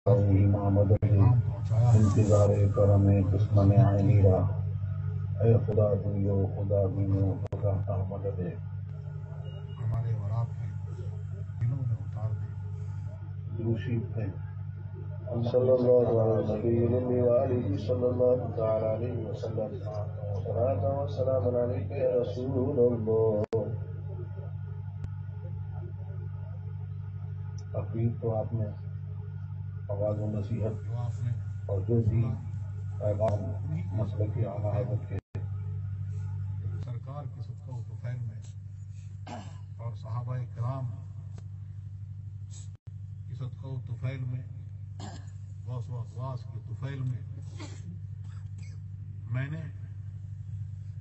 امام انتظار کرم دشمن عینی را اے خدا دیو خدا بینو خدا کا مدد ہمارے اور آپ کے دلوں میں اتار دے. دروشی ہے صلی اللہ علیہ وآلہ صلی اللہ تعالی علیہ وسلم صلاۃ و سلام علیک یا رسول اللہ. تقریر تو آپ نے آواز و نصیحت جو آپ نے اور جو بھی پیغام مسئلے کی اعلیٰ حضرت کے سرکار کے صدقہ و طفیل میں اور صحابہ کرام کی صدقہ و طفیل میں غوث و اغواث کے طفیل میں نے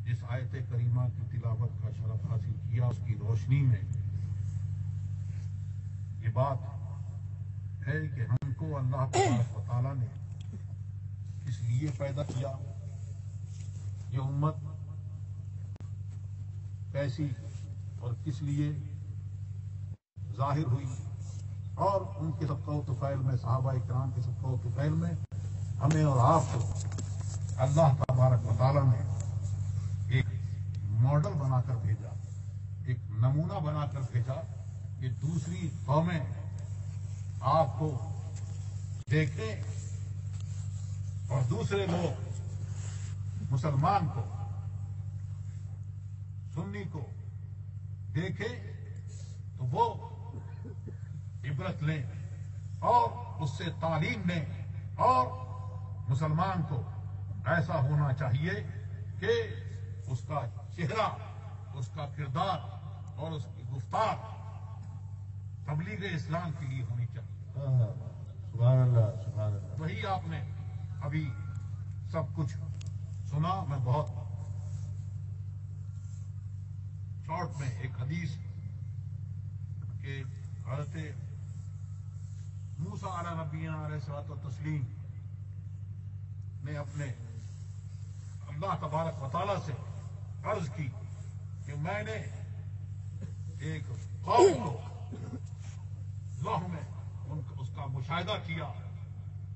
جس آیت کریمہ کی تلاوت کا شرف حاصل کیا اس کی روشنی میں یہ بات ہے کہ ہم کو اللہ تبارک و تعالیٰ نے اس لیے پیدا کیا. یہ امت کیسی اور کس لیے ظاہر ہوئی اور ان کے صدقہ و طفیل میں صحابہ کرام کے صدقہ و طفیل میں ہمیں اور آپ کو اللہ تبارک و تعالیٰ نے ایک ماڈل بنا کر بھیجا, ایک نمونہ بنا کر بھیجا کہ دوسری قومیں آپ کو دیکھیں اور دوسرے لوگ مسلمان کو سنی کو دیکھیں تو وہ عبرت لیں اور اس سے تعلیم لیں اور مسلمان کو ایسا ہونا چاہیے کہ اس کا چہرہ, اس کا کردار اور اس کی گفتار تبلیغ اسلام کے لیے ہونی چاہیے. سبحان اللہ سبحان اللہ. وہی آپ نے ابھی سب کچھ سنا. میں بہت شارٹ میں ایک حدیث کہ حضرت موسیٰ علیہ نبینا علیہ الصلوۃ والتسلیم نے اپنے اللہ تبارک و تعالیٰ سے عرض کی کہ میں نے ایک قوم کو لوح میں اس کا مشاہدہ کیا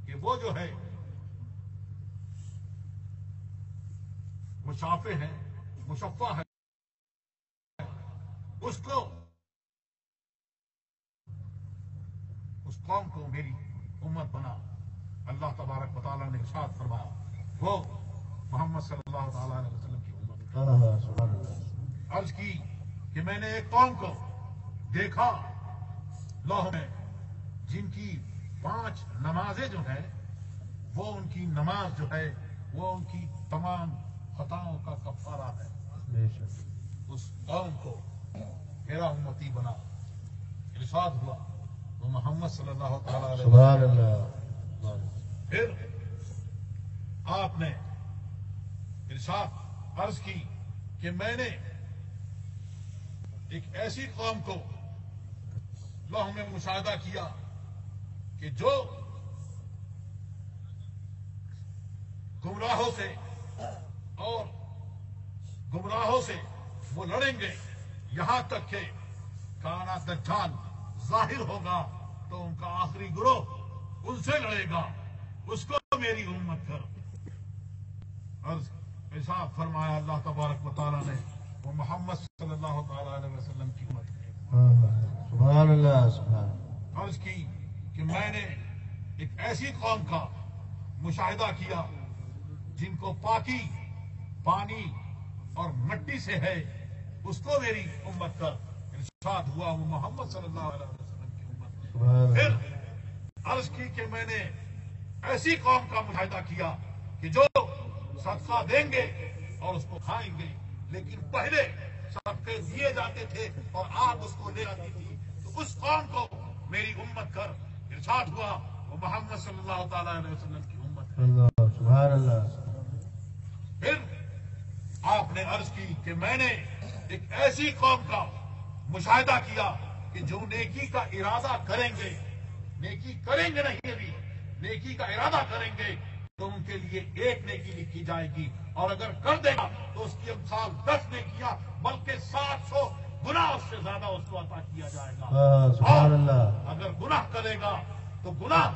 کہ وہ جو ہے مشافے ہیں, مشفع ہے, اس قوم کو میری امت بنا. اللہ تبارک و تعالیٰ نے ارشاد فرمایا وہ محمد صلی اللہ تعالی علیہ وسلم کی امت. عرض کی کہ میں نے ایک قوم کو دیکھا لوح میں جن کی 5 نمازیں جو ہیں وہ ان کی نماز جو ہے وہ ان کی تمام خطاؤں کا کفارہ ہے. اس قوم کو میرا امتی بنا. ارشاد ہوا وہ محمد صلی اللہ تعالی علیہ سبحان اللہ. پھر آپ نے ارشاد عرض کی کہ میں نے ایک ایسی قوم کو لوح میں مشاہدہ کیا کہ جو گمراہوں سے اور گمراہوں سے وہ لڑیں گے یہاں تک کہ کانا دجال ظاہر ہوگا تو ان کا آخری گروہ ان سے لڑے گا. اس کو میری امت کر. عرض ارشاد فرمایا اللہ تبارک و تعالیٰ نے وہ محمد صلی اللہ تعالی علیہ وسلم کی امت. سبحان اللہ سبحان اللہ. عرض کی کہ میں نے ایک ایسی قوم کا مشاہدہ کیا جن کو پاکی پانی اور مٹی سے ہے, اس کو میری امت کر. ارشاد ہوا وہ محمد صلی اللہ علیہ وسلم کی امت. پھر عرض کی کہ میں نے ایسی قوم کا مشاہدہ کیا کہ جو صدقہ دیں گے اور اس کو کھائیں گے, لیکن پہلے صدقے دیے جاتے تھے اور آگ اس کو لے آتی تھی, تو اس قوم کو میری امت کر. ارشاد ہوا وہ محمد صلی اللہ تعالی علیہ وسلم کی امت ہے. سبحان اللہ. پھر آپ نے عرض کی کہ میں نے ایک ایسی قوم کا مشاہدہ کیا کہ جو نیکی کا ارادہ کریں گے, نیکی کریں گے نہیں ابھی, نیکی کا ارادہ کریں گے تو ان کے لیے 1 نیکی لکھی جائے گی, اور اگر کر دے گا تو اس کی امثال 10 نیکیاں بلکہ 700 گناہ اس سے زیادہ اس کو عطا کیا جائے گا. سبحان اللہ. اگر گناہ کرے گا تو گناہ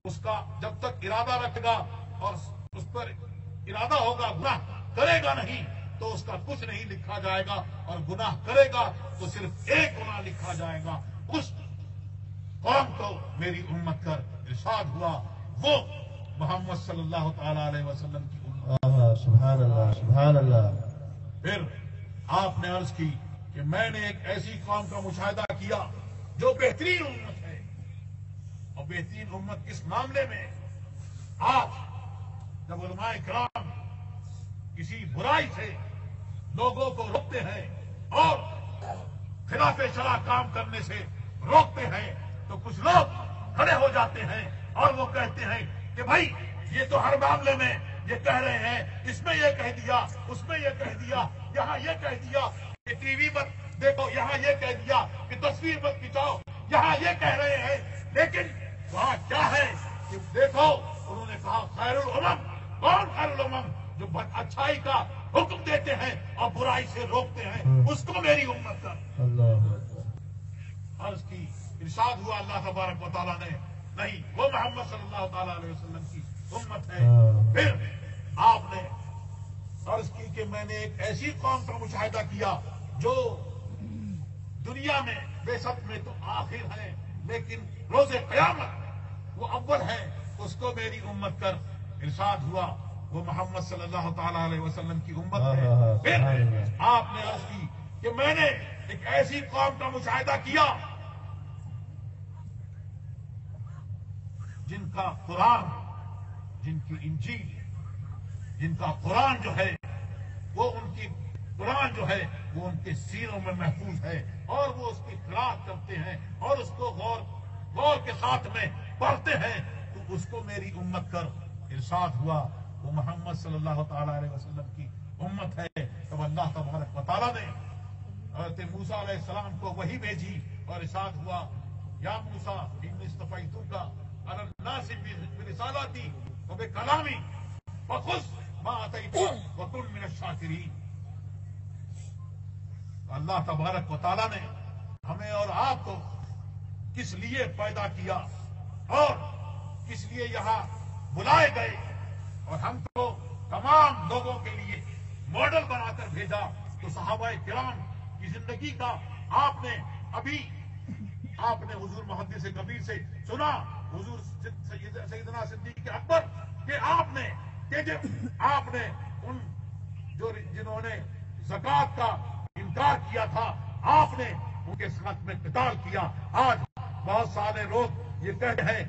اس کا جب تک ارادہ رکھے گا اور اس پر ارادہ ہوگا گناہ کرے گا نہیں تو اس کا کچھ نہیں لکھا جائے گا، اور گناہ کرے گا تو صرف ایک گناہ لکھا جائے گا۔ اس قوم کو میری امت کا ارشاد ہوا، وہ محمد صلی اللہ تعالی علیہ وسلم کی امت۔ سبحان اللہ، سبحان اللہ۔ پھر آپ نے عرض کی کہ میں نے ایک ایسی قوم کا مشاہدہ کیا جو بہترین امت ہے، اور بہترین امت اس معاملے میں آج جب علماء کرام کسی برائی سے لوگوں کو روکتے ہیں اور خلاف شرع کام کرنے سے روکتے ہیں تو کچھ لوگ کھڑے ہو جاتے ہیں اور وہ کہتے ہیں کہ بھائی یہ تو ہر معاملے میں یہ کہہ رہے ہیں، اس میں یہ کہہ دیا، اس میں یہ کہہ دیا، یہاں یہ کہہ دیا کہ ٹی وی مت دیکھو، یہاں یہ کہہ دیا کہ تصویر مت کھینچاؤ، یہاں یہ کہہ رہے ہیں، لیکن وہاں کیا ہے کہ دیکھو انہوں نے کہا خیر الامم۔ کون خیر الامم؟ جو اچھائی کا حکم دیتے ہیں اور برائی سے روکتے ہیں، اس کو میری امت کا عرض کی۔ ارشاد ہوا اللہ تبارک و تعالیٰ نے نہیں، وہ محمد صلی اللہ تعالی علیہ وسلم کی امت ہے۔ پھر آپ نے عرض کی کہ میں نے ایک ایسی قوم کا مشاہدہ کیا جو دنیا میں بے شک میں تو آخر ہے لیکن روز قیامت وہ اول ہے، اس کو میری امت کر۔ ارشاد ہوا وہ محمد صلی اللہ تعالی علیہ وسلم کی امت ہے۔ پھر آپ نے عرض کی کہ میں نے ایک ایسی قوم کا مشاہدہ کیا جن کا قرآن، جن کی انجیل، جن کا قرآن جو ہے وہ ان کی قرآن جو ہے وہ ان کے سینوں میں محفوظ ہے، اور وہ اس کی قرأت کرتے ہیں اور اس کو غور کے ساتھ میں پڑھتے ہیں، تو اس کو میری امت کر۔ ارشاد ہوا وہ محمد صلی اللہ تعالی علیہ وسلم کی امت ہے۔ تب اللہ تبارک و تعالیٰ نے حضرت موسیٰ علیہ السلام کو وحی بھیجی اور ارشاد ہوا یا موسیٰ انی اصطفیتک علی الناس برسالتی وبکلامی فخذ ما آتیتک وکن من الشاکرین۔ اللہ تبارک و تعالیٰ نے ہمیں اور آپ کو کس لیے پیدا کیا اور کس لیے یہاں بلائے گئے، اور ہم کو تمام لوگوں کے لیے ماڈل بنا کر بھیجا، تو صحابہ کرام کی زندگی کا آپ نے حضور محدث کبیر سے سنا، حضور سیدنا صدیق اکبر کہ آپ نے ان جنہوں نے زکوٰۃ کا انکار کیا تھا، آپ نے ان کے ساتھ میں قتال کیا۔ آج بہت سارے لوگ یہ کہتے ہیں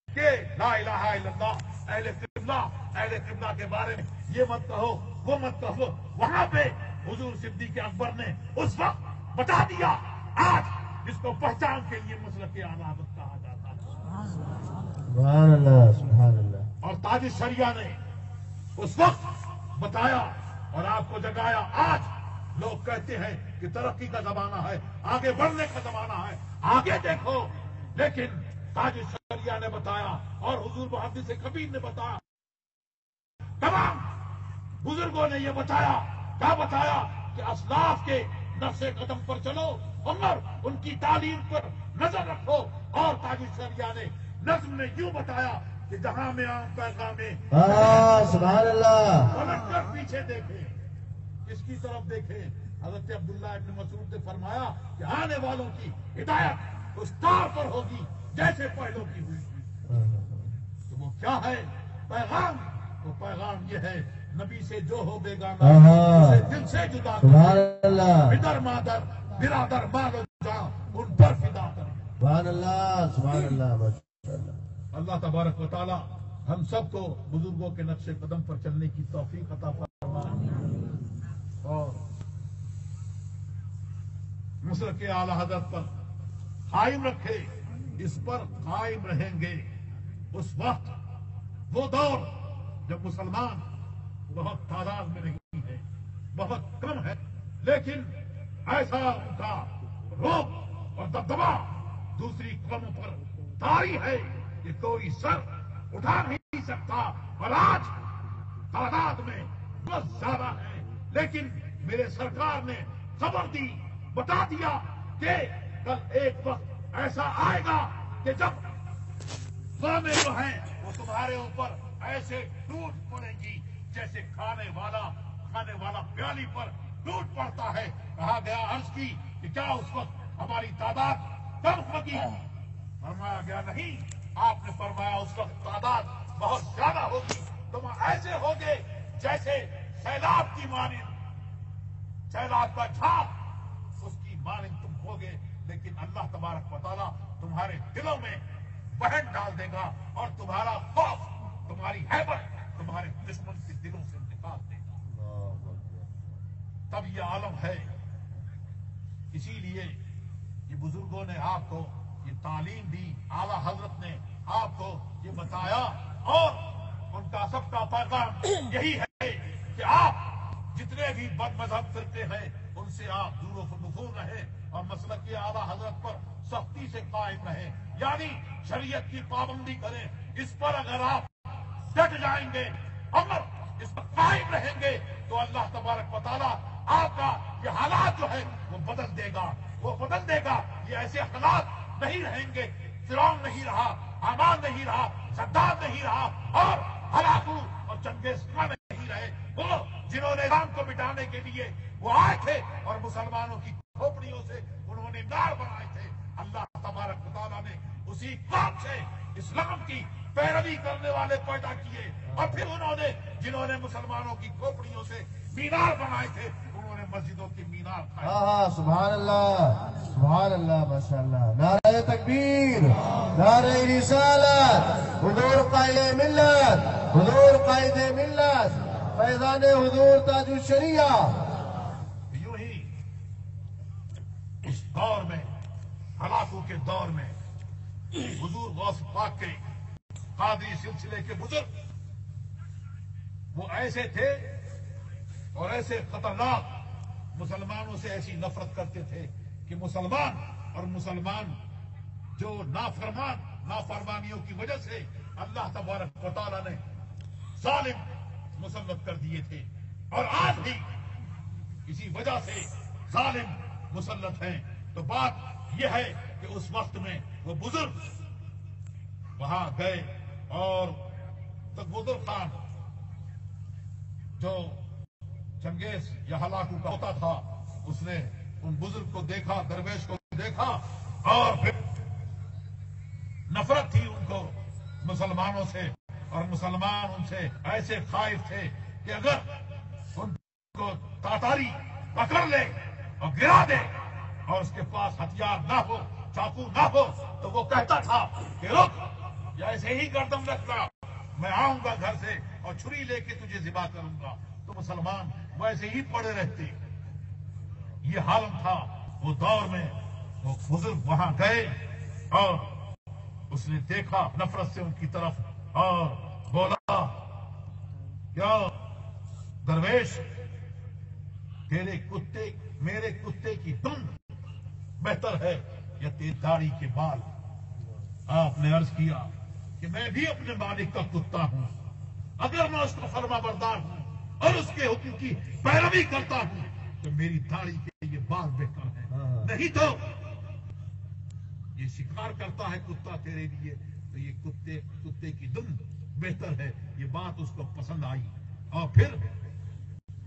کہ لا الہ الا اللہ، اہل قبلہ کے بارے میں یہ مت کہو، وہ مت کہو۔ وہاں پہ حضور صدیق اکبر نے اس وقت بتا دیا، آج جس کو پہچان کے لیے مسلک عدالت کہا جاتا ہے۔ سبحان اللہ، سبحان اللہ۔ اور تاج الشریعہ نے اس وقت بتایا اور آپ کو جگایا۔ آج لوگ کہتے ہیں کہ ترقی کا زمانہ ہے، آگے بڑھنے کا زمانہ ہے، آگے دیکھو، لیکن تاج الشریعہ نے بتایا اور حضور محدث کبیر نے بتایا، تمام بزرگوں نے یہ بتایا، کیا بتایا کہ اسلاف کے نقش قدم پر چلو، عمر ان کی تعلیم پر نظر رکھو۔ اور تاج الشریعہ نے نظم میں یوں بتایا کہ جہاں میں عام پیغام میں سبحان اللہ، پلٹ کر پیچھے دیکھے، اس کی طرف دیکھے۔ حضرت عبداللہ ابن مسعود نے فرمایا کہ آنے والوں کی ہدایت اس طور پر ہوگی جیسے پہلوں کی ہوئی تھی۔ تو وہ کیا ہے پیغام؟ وہ پیغام یہ ہے، نبی سے جو ہو بیگانہ اسے دل سے جدا سبحان کر، اللہ، پدر مادر برادر مال و جان ان پر فدا کر۔ سبحان اللہ، سبحان اللہ، ماشاء اللہ۔ اللہ تبارک و تعالی ہم سب کو بزرگوں کے نقش قدم پر چلنے کی توفیق عطا فرمائے اور مسلک اعلی حضرت پر قائم رکھے۔ اس پر قائم رہیں گے اس وقت، وہ دور جب مسلمان بہت تعداد میں نہیں ہے، بہت کم ہے، لیکن ایسا ان کا روب اور دبدبا دوسری قوموں پر طاری ہے کہ کوئی سر اٹھا نہیں سکتا۔ اور آج تعداد میں بہت زیادہ ہے، لیکن میرے سرکار نے خبر دی، بتا دیا کہ کل ایک وقت ایسا آئے گا کہ جب قومیں جو ہیں وہ تمہارے اوپر ایسے ٹوٹ پڑے گی جیسے کھانے والا پیالی پر ٹوٹ پڑتا ہے. کہا گیا عرض کی کہ کیا اس وقت ہماری تعداد کم ہوگی؟ فرمایا گیا نہیں. آپ نے فرمایا اس وقت تعداد بہت زیادہ ہوگی. تم ایسے ہوگے جیسے سیلاب کی مانند، سیلاب کا جھاگ اس کی مانند تم ہوگے. لیکن اللہ تبارک و تعالیٰ تمہارے دلوں میں وہن ڈال دے گا اور تمہارا خوف، تمہاری ہیبت تمہارے دشمن کے دلوں سے نکال دے گا. تب یہ عالم ہے. اسی لیے یہ بزرگوں نے آپ کو یہ تعلیم دی، اعلیٰ حضرت نے آپ کو یہ بتایا، اور ان کا سب کا پیغام یہی ہے کہ آپ جتنے بھی بد مذہب فرقے ہیں ان سے آپ دور و نفور رہیں اور مسلک کے اعلیٰ حضرت پر سختی سے قائم رہیں، یعنی شریعت کی پابندی کریں. اس پر اگر آپ ڈٹ جائیں گے اور اس پر قائم رہیں گے تو اللہ تبارک و تعالیٰ آپ کا یہ حالات جو ہے وہ بدل دے گا. وہ بدل دے گا. یہ ایسے حالات نہیں رہیں گے. فرعون نہیں رہا، حامان نہیں رہا، صدام نہیں رہا، اور ہلاکو اور چنگیز خان نہیں رہے. وہ جنہوں نے اسلام کو مٹانے کے لیے وہ آئے تھے اور مسلمانوں کی کھوپڑیوں سے انہوں نے نار بنائے تھے. اللہ تبارک و تعالیٰ نے اسی قوم سے اسلام کی پیروی کرنے والے پیدا کیے، اور پھر انہوں نے جنہوں نے مسلمانوں کی کھوپڑیوں سے مینار بنائے تھے انہوں نے مسجدوں کی مینار کھائے. سبحان اللہ، سبحان اللہ، ماشاء اللہ. نعرہ تکبیر، نعرہ رسالت، حضور قائد ملت، حضور قائد ملت، فیضان حضور تاج الشریعہ. یوں ہی اس دور میں، ہلاکو کے دور میں، حضور غوث پاک کے قادری سلسلے کے بزرگ وہ ایسے تھے اور ایسے خطرناک، مسلمانوں سے ایسی نفرت کرتے تھے کہ مسلمان اور مسلمان جو نافرمانیوں کی وجہ سے اللہ تبارک و تعالیٰ نے ظالم مسلط کر دیے تھے، اور آج بھی اسی وجہ سے ظالم مسلط ہیں. تو بات یہ ہے کہ اس وقت میں وہ بزرگ وہاں گئے اور تغبدر خان جو چنگیز یا ہلاکو کا ہوتا تھا اس نے ان بزرگ کو دیکھا، درویش کو دیکھا، اور پھر نفرت تھی ان کو مسلمانوں سے، اور مسلمان ان سے ایسے خائف تھے کہ اگر ان کو تاتاری پکڑ لے اور گرا دے اور اس کے پاس ہتھیار نہ ہو، چاقو نہ ہو، تو وہ کہتا تھا کہ رک، یا ایسے ہی گردن رکھنا، میں آؤں گا گھر سے اور چھری لے کے تجھے ذبح کروں گا. تو مسلمان ویسے ہی پڑے رہتے. یہ حالم تھا وہ دور میں. وہ بزرگ وہاں گئے اور اس نے دیکھا نفرت سے ان کی طرف اور بولا، کیا درویش، تیرے کتے میرے کتے کی دم بہتر ہے یا تیری داڑھی کے بال؟ آپ نے عرض کیا کہ میں بھی اپنے مالک کا کتا ہوں، اگر میں اس کا فرما بردار ہوں اور اس کے حکم کی پیروی کرتا ہوں تو میری داڑھی کے یہ بال بہتر ہے. نہیں تو یہ شکار کرتا ہے کتا تیرے لیے تو یہ کتے کی دم بہتر ہے. یہ بات اس کو پسند آئی اور پھر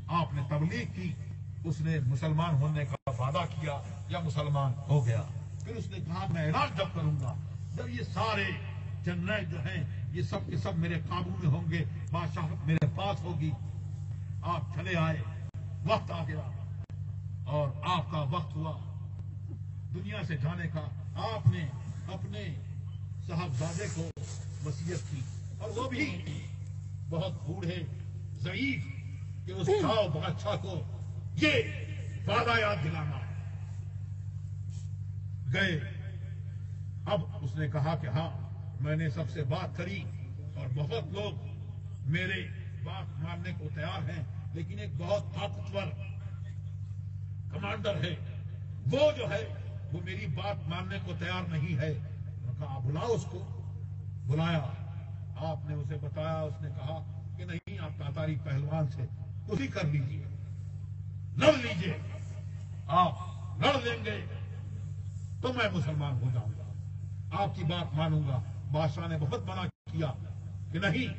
آپ نے تبلیغ کی. اس نے مسلمان ہونے کا وعدہ کیا یا مسلمان ہو گیا. پھر اس نے کہا میں اعلان جب کروں گا، جب یہ سارے جنرل جو ہیں یہ سب کے سب میرے قابو میں ہوں گے، بادشاہت میرے پاس ہوگی. آپ چلے آئے، وقت آ گیا اور آپ کا وقت ہوا دنیا سے جانے کا. آپ نے اپنے صاحبزادے کو وصیت کی، اور وہ بھی بہت بوڑھے ضعیف، کہ اس گاؤں بادشاہ کو یہ وعدہ یاد دلانا. گئے. اب اس نے کہا کہ ہاں میں نے سب سے بات کری اور بہت لوگ میرے بات ماننے کو تیار ہیں، لیکن ایک بہت طاقتور کمانڈر ہے، وہ جو ہے وہ میری بات ماننے کو تیار نہیں ہے. کہا بلاؤ اس کو. بلایا. آپ نے اسے بتایا. اس نے کہا کہ نہیں، آپ تاتاری پہلوان سے کچھ کر لیجیے، لڑ لیجیے. آپ لڑ لیں گے تو میں مسلمان ہو جاؤں گا، آپ کی بات مانوں گا. بادشاہ نے بہت منع کیا کہ نہیں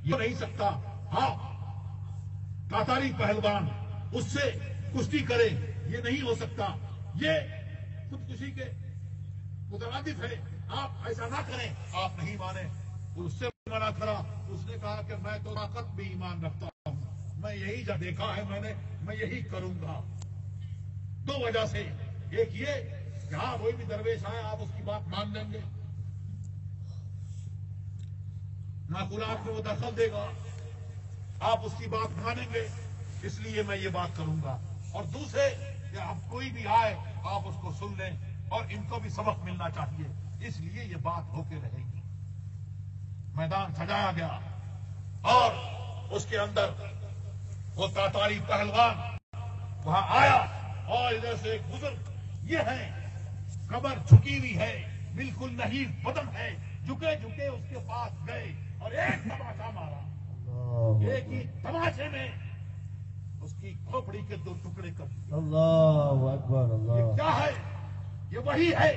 یہ نہیں سکتا، ہاں تاتاری پہلوان اس سے کشتی کرے، یہ نہیں ہو سکتا، یہ خودکشی کے مترادف ہے، آپ ایسا نہ کریں۔ آپ نہیں مانے، اس سے منع کرا۔ اس نے کہا کہ میں تو طاقت بھی ایمان رکھتا ہوں، میں یہی جو دیکھا ہے میں یہی کروں گا۔ دو وجہ سے، ایک یہ کہ ہاں کوئی بھی درویش آئے آپ اس کی بات مان لیں گے، معقولات میں وہ دخل دے گا، آپ اس کی بات مانیں گے، اس لیے میں یہ بات کروں گا۔ اور دوسرے کہ اب کوئی بھی آئے آپ اس کو سن لیں، اور ان کو بھی سبق ملنا چاہیے، اس لیے یہ بات ہو کے رہے گی۔ میدان سجایا گیا اور اس کے اندر وہ تاتاری پہلوان وہاں آیا، اور ادھر سے ایک بزرگ، یہ ہے کمر جھکی ہوئی ہے، بالکل نہیں بدن ہے، جھکے جھکے اس کے پاس گئے اور ایک تماچا مارا، ایک ہی تماچے میں اس کی کھوپڑی کے دو ٹکڑے کر دیے۔ اللہ اکبر، یہ اللہ کیا ہے؟ یہ وہی ہے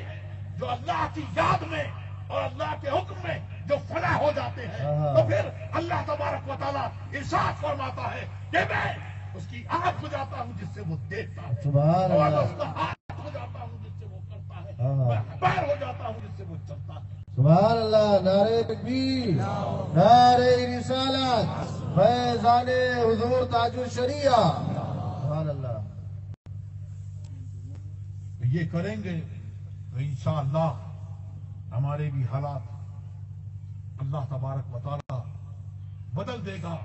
جو اللہ کی یاد میں اور اللہ کے حکم میں جو فنا ہو جاتے ہیں، تو پھر اللہ تبارک و تعالیٰ ارشاد فرماتا ہے کہ میں اس کی آنکھ ہو جاتا ہوں جس سے وہ دیکھتا ہے، سبحان اور اللہ، اس کا ہاتھ ہو جاتا ہوں جس سے وہ کرتا ہے، میں پیر ہو جاتا ہوں جس سے وہ چلتا ہے۔ سبحان اللہ، نعرہ تکبیر، نعرہ رسالت، فیضان حضور تاج الشریعہ، سبحان اللہ۔ یہ کریں گے تو انشاءاللہ ہمارے بھی حالات اللہ تبارک و تعالیٰ بدل دے گا۔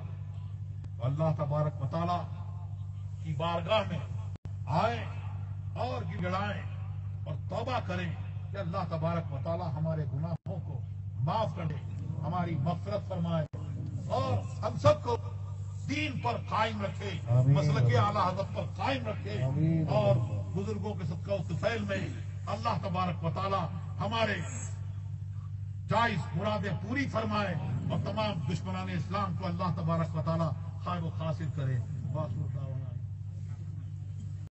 اللہ تبارک و تعالیٰ کی بارگاہ میں آئیں اور گڑگڑائیں اور توبہ کریں کہ اللہ تبارک و تعالیٰ ہمارے گناہوں کو معاف کرے، ہماری مغفرت فرمائے، اور ہم سب کو دین پر قائم رکھے، آمین۔ مسلک اعلیٰ حضرت پر قائم رکھے، آمین۔ اور بزرگوں کے صدقہ و طفیل میں اللہ تبارک و تعالیٰ ہمارے جائز مرادیں پوری فرمائے، اور تمام دشمنان اسلام کو اللہ تبارک و تعالیٰ خیر و خاصر کرے۔